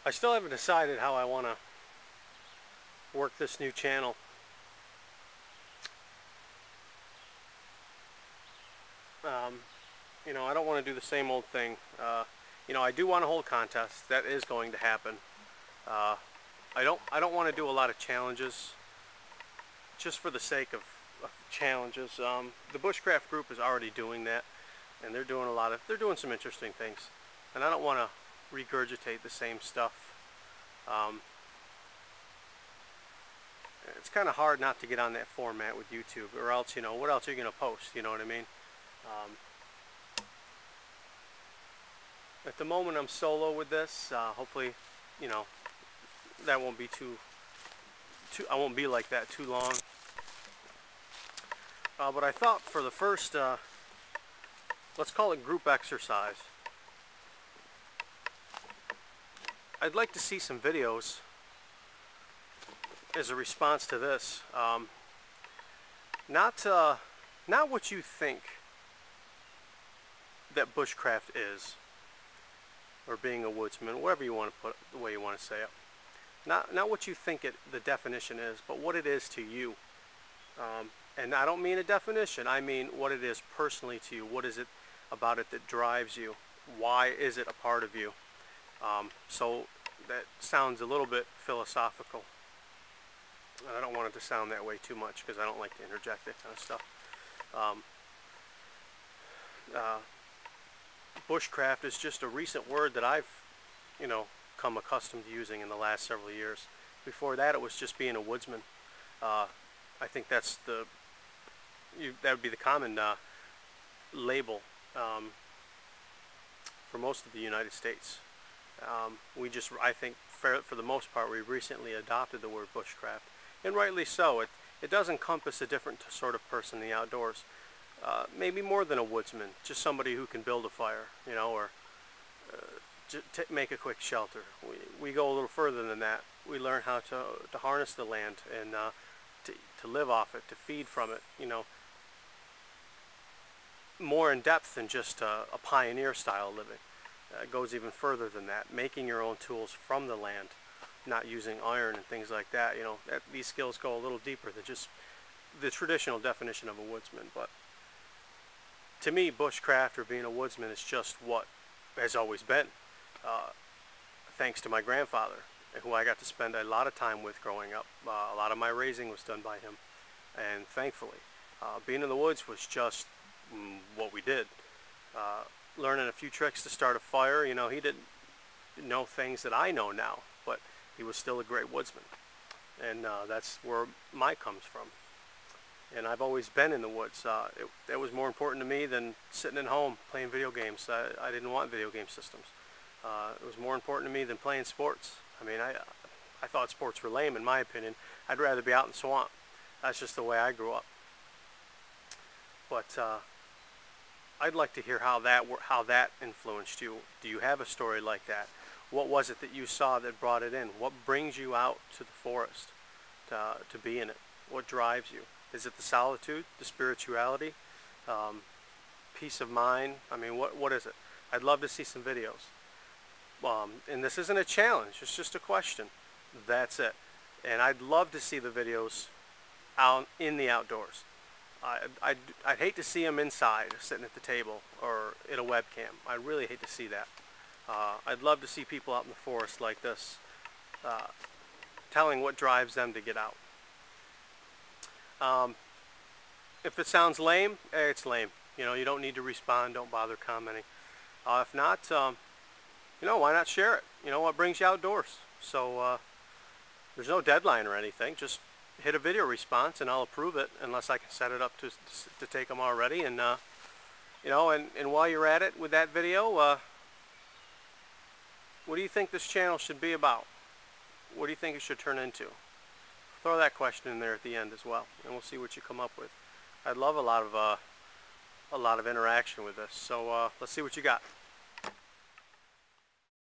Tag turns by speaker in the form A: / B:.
A: I still haven't decided how I want to work this new channel. You know, I don't want to do the same old thing. You know, I do want to hold contests. That is going to happen. I don't want to do a lot of challenges just for the sake of challenges. The Bushcraft group is already doing that, and they're doing some interesting things, and I don't want to regurgitate the same stuff. It's kind of hard not to get on that format with YouTube, or else, you know, what else are you going to post? You know what I mean? At the moment I'm solo with this. Hopefully, you know, that won't be I won't be like that too long. But I thought for the first, let's call it group exercise, I'd like to see some videos as a response to this. Not what you think that bushcraft is, or being a woodsman, whatever you want to put, the way you want to say it. Not what you think the definition is, but what it is to you. And I don't mean a definition, I mean what it is personally to you. What is it about it that drives you? Why is it a part of you? So that sounds a little bit philosophical. I don't want it to sound that way too much, because I don't like to interject that kind of stuff. Bushcraft is just a recent word that I've, you know, come accustomed to using in the last several years. Before that, it was just being a woodsman. I think that would be the common label for most of the United States. I think for the most part, we recently adopted the word bushcraft, and rightly so. It does encompass a different sort of person in the outdoors. Maybe more than a woodsman, just somebody who can build a fire, you know, or make a quick shelter. We go a little further than that. We learn how to harness the land and to live off it, to feed from it, you know, more in depth than just a pioneer style living. It goes even further than that, making your own tools from the land, not using iron and things like that. You know, these skills go a little deeper than just the traditional definition of a woodsman. But to me, bushcraft, or being a woodsman, is just what has always been, thanks to my grandfather, who I got to spend a lot of time with growing up. A lot of my raising was done by him, and thankfully, being in the woods was just what we did. Learning a few tricks to start a fire. You know, he didn't know things that I know now, but he was still a great woodsman, and that's where my comes from. And I've always been in the woods. It was more important to me than sitting at home playing video games. I didn't want video game systems. It was more important to me than playing sports. I mean, I thought sports were lame, in my opinion. I'd rather be out in the swamp. That's just the way I grew up. But I'd like to hear how that influenced you. Do you have a story like that? What was it that you saw that brought it in? What brings you out to the forest to be in it? What drives you? Is it the solitude, the spirituality, peace of mind? I mean, what is it? I'd love to see some videos. And this isn't a challenge, it's just a question. That's it. And I'd love to see the videos out in the outdoors. I'd hate to see them inside, sitting at the table, or in a webcam. I really hate to see that. I'd love to see people out in the forest like this, telling what drives them to get out. If it sounds lame, it's lame. You know, you don't need to respond, don't bother commenting. If not, you know, why not share it? You know, what brings you outdoors? So there's no deadline or anything. Just hit a video response and I'll approve it, unless I can set it up to take them already. And you know, and while you're at it with that video, what do you think this channel should be about? What do you think it should turn into? Throw that question in there at the end as well, and we'll see what you come up with. I'd love a lot of interaction with this. So let's see what you got.